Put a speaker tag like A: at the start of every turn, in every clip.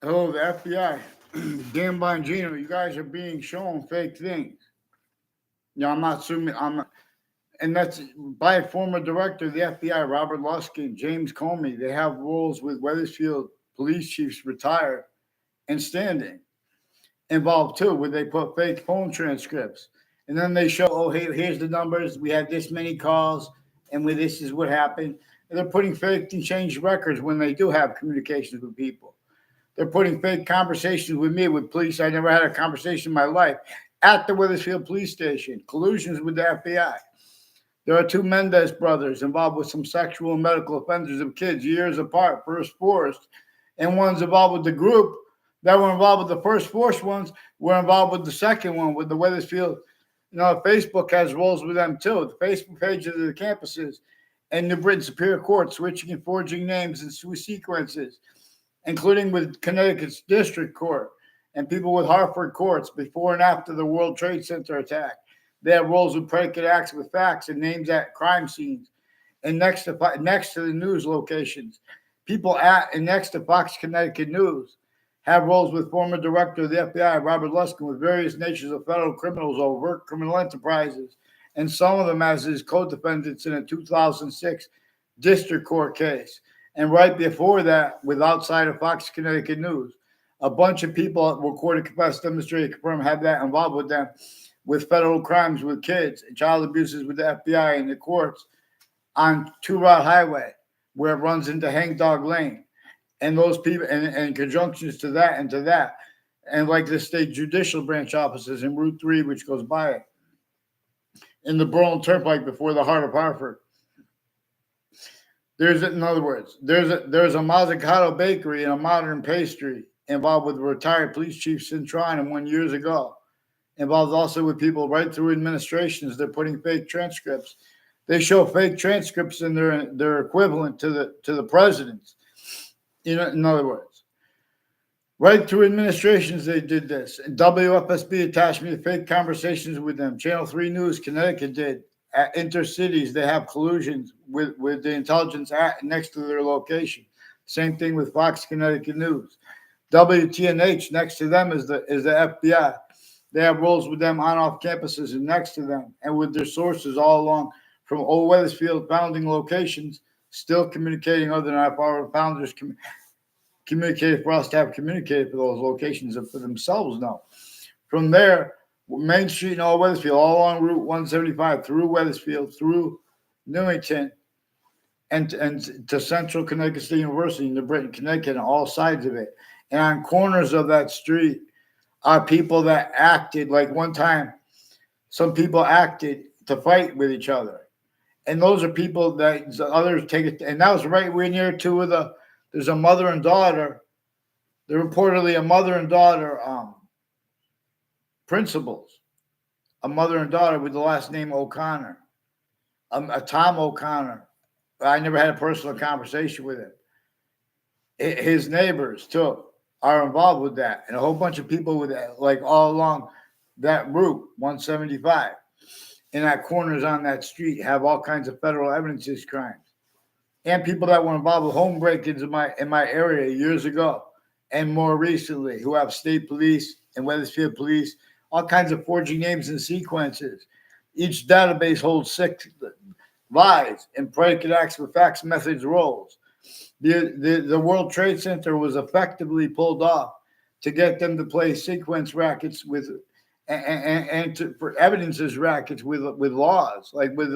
A: Oh, the FBI, Dan Bongino, you guys are being shown fake things. I'm not assuming. And that's by a former director of the FBI, Robert Luskin, James Comey. They have roles with Wethersfield police chiefs retired and standing involved too, where they put fake phone transcripts. And then they show, oh, hey, here's the numbers. We had this many calls, and this is what happened. And they're putting fake and changed records when they do have communications with people. They're putting fake conversations with me, with police. I never had a conversation in my life at the Wethersfield police station. Collusions with the FBI. There are two Mendez brothers involved with some sexual and medical offenders of kids years apart, first forced, and one's involved with the group that were involved with the first forced ones were involved with the second one, with the Wethersfield. Facebook has roles with them too. The Facebook pages of the campuses and New Britain Superior Court switching and forging names and sequences, including with Connecticut's District Court and people with Hartford courts before and after the World Trade Center attack. They have roles with predicate acts with facts and names at crime scenes and next to the news locations. People at and next to Fox Connecticut News have roles with former director of the FBI, Robert Luskin, with various natures of federal criminals, overt criminal enterprises, and some of them as his co-defendants in a 2006 district court case. And right before that, with outside of Fox Connecticut News, a bunch of people recorded, confessed, demonstrated, confirmed, have that involved with them, with federal crimes with kids and child abuses with the FBI and the courts on Two Route Highway, where it runs into Hangdog Lane. And those people, and conjunctions to that and to that, and like the state judicial branch offices in Route 3, which goes by it, in the Burlington Turnpike before the heart of Hartford. In other words, there's a Mazzucato bakery and a modern pastry involved with retired police chief Cintron and 1 years ago. Involved also with people right through administrations. They're putting fake transcripts. They show fake transcripts and they're equivalent to the president's. In other words, right through administrations, they did this. And WFSB attached me to fake conversations with them. Channel 3 News, Connecticut did. At intercities, they have collusions with the intelligence next to their location. Same thing with Fox Connecticut News. WTNH next to them is the FBI. They have roles with them on off campuses and next to them, and with their sources all along from old Wethersfield founding locations, still communicating other than our founders communicated for us to have communicated for those locations and for themselves now. From there, Main Street and all Wethersfield, all along Route 175, through Wethersfield, through Newington, and to Central Connecticut State University in New Britain, Connecticut, and all sides of it. And on corners of that street are people that acted like one time, some people acted to fight with each other. And those are people that others take it. And that was right near two of there's a mother and daughter. They're reportedly a mother and daughter principals. A mother and daughter with the last name O'Connor. A Tom O'Connor. I never had a personal conversation with him. His neighbors, too, are involved with that. And a whole bunch of people with that, like all along that route, 175. And that corners on that street have all kinds of federal evidences crimes. And people that were involved with home break-ins in my area years ago and more recently, who have state police and Wethersfield police, all kinds of forging names and sequences. Each database holds 6 lies and predicate acts with facts, methods, roles. The World Trade Center was effectively pulled off to get them to play sequence rackets with for evidences rackets with laws, like with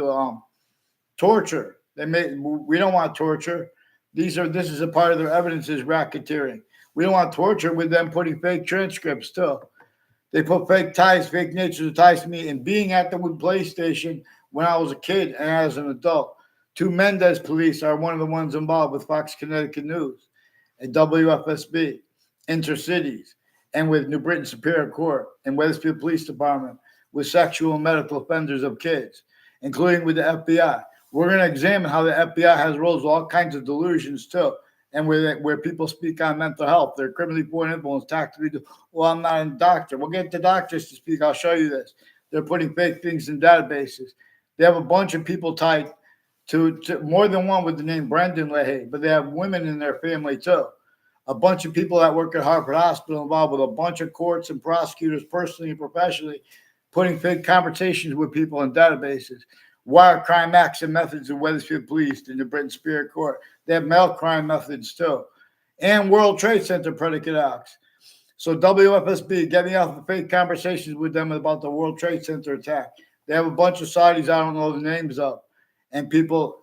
A: torture. We don't want torture. This is a part of their evidences racketeering. We don't want torture with them putting fake transcripts too. They put fake ties, fake natures of ties to me. And being at the PlayStation when I was a kid and as an adult, 2 Mendez police are one of the ones involved with Fox Connecticut News and WFSB, Intercities, and with New Britain Superior Court and Wethersfield Police Department with sexual and medical offenders of kids, including with the FBI. We're going to examine how the FBI has roles with all kinds of delusions too, and where people speak on mental health. They're criminally born influence, tactically do, well, I'm not a doctor. We'll get the doctors to speak. I'll show you this. They're putting fake things in databases. They have a bunch of people tied to more than one with the name Brendan Leahy, but they have women in their family too. a bunch of people that work at Harvard Hospital involved with a bunch of courts and prosecutors, personally and professionally, putting fake conversations with people in databases. Wire crime acts and methods of Wethersfield Police in the Britain Superior Court. They have mail crime methods too. And World Trade Center predicate acts. So WFSB, getting off the fake conversations with them about the World Trade Center attack. They have a bunch of Saudis I don't know the names of, and people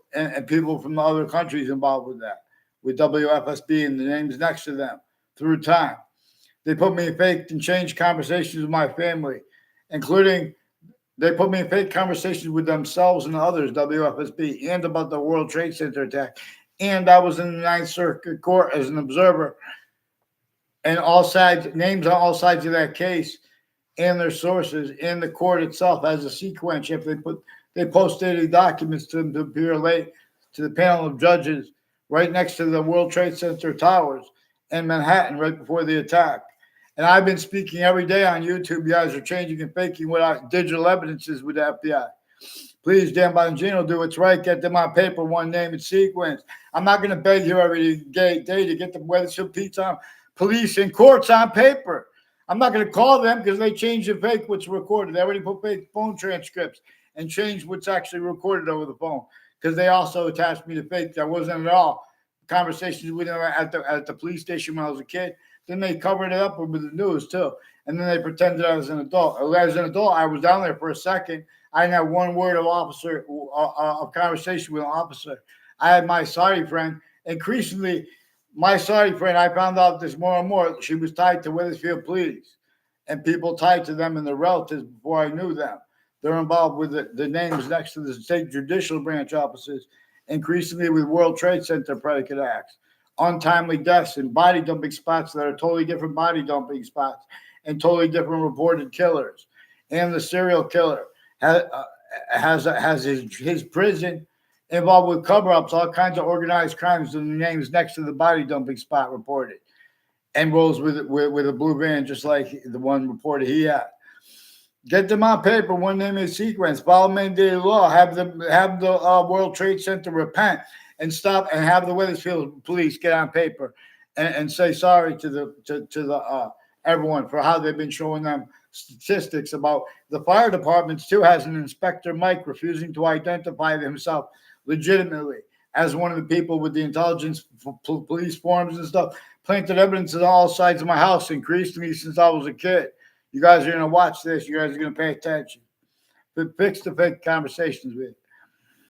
A: people from the other countries involved with that, with WFSB and the names next to them through time. They put me in fake and changed conversations with my family, including they put me in fake conversations with themselves and others, WFSB, and about the World Trade Center attack. And I was in the Ninth Circuit Court as an observer, and all sides, names on all sides of that case, and their sources in the court itself as a sequence. If they post daily documents to them to appear late to the panel of judges right next to the World Trade Center towers in Manhattan right before the attack. And I've been speaking every day on YouTube. You guys are changing and faking what our digital evidences with the FBI. Please, Dan Bongino, do what's right. Get them on paper, one name and sequence. I'm not going to beg you every day to get the Wethersfield Police and courts on paper. I'm not going to call them because they changed and fake what's recorded. They already put fake phone transcripts and changed what's actually recorded over the phone because they also attached me to fake. That wasn't at all conversations with them at the police station when I was a kid. Then they covered it up with the news too. And then they pretended I was an adult. As an adult, I was down there for a second. I didn't have one word of conversation with an officer. I had my Saudi friend. Increasingly, my Saudi friend, I found out this more and more. She was tied to Wethersfield Police and people tied to them and their relatives before I knew them. They're involved with the names next to the state judicial branch offices, increasingly with World Trade Center predicate acts, untimely deaths and body dumping spots that are totally different body dumping spots and totally different reported killers. And the serial killer has his prison involved with cover-ups, all kinds of organized crimes, and the names next to the body dumping spot reported, and rolls with a blue van just like the one reported he had. Get them on paper, one name in sequence. Follow mandated law. Have the World Trade Center repent and stop, and have the Wethersfield Police get on paper and say sorry to the everyone for how they've been showing them statistics about the fire departments too. Has an Inspector Mike refusing to identify himself legitimately as one of the people with the intelligence police forms and stuff, planted evidence on all sides of my house, increased me since I was a kid. You guys are going to watch this. You guys are going to pay attention. Fix the fake conversations with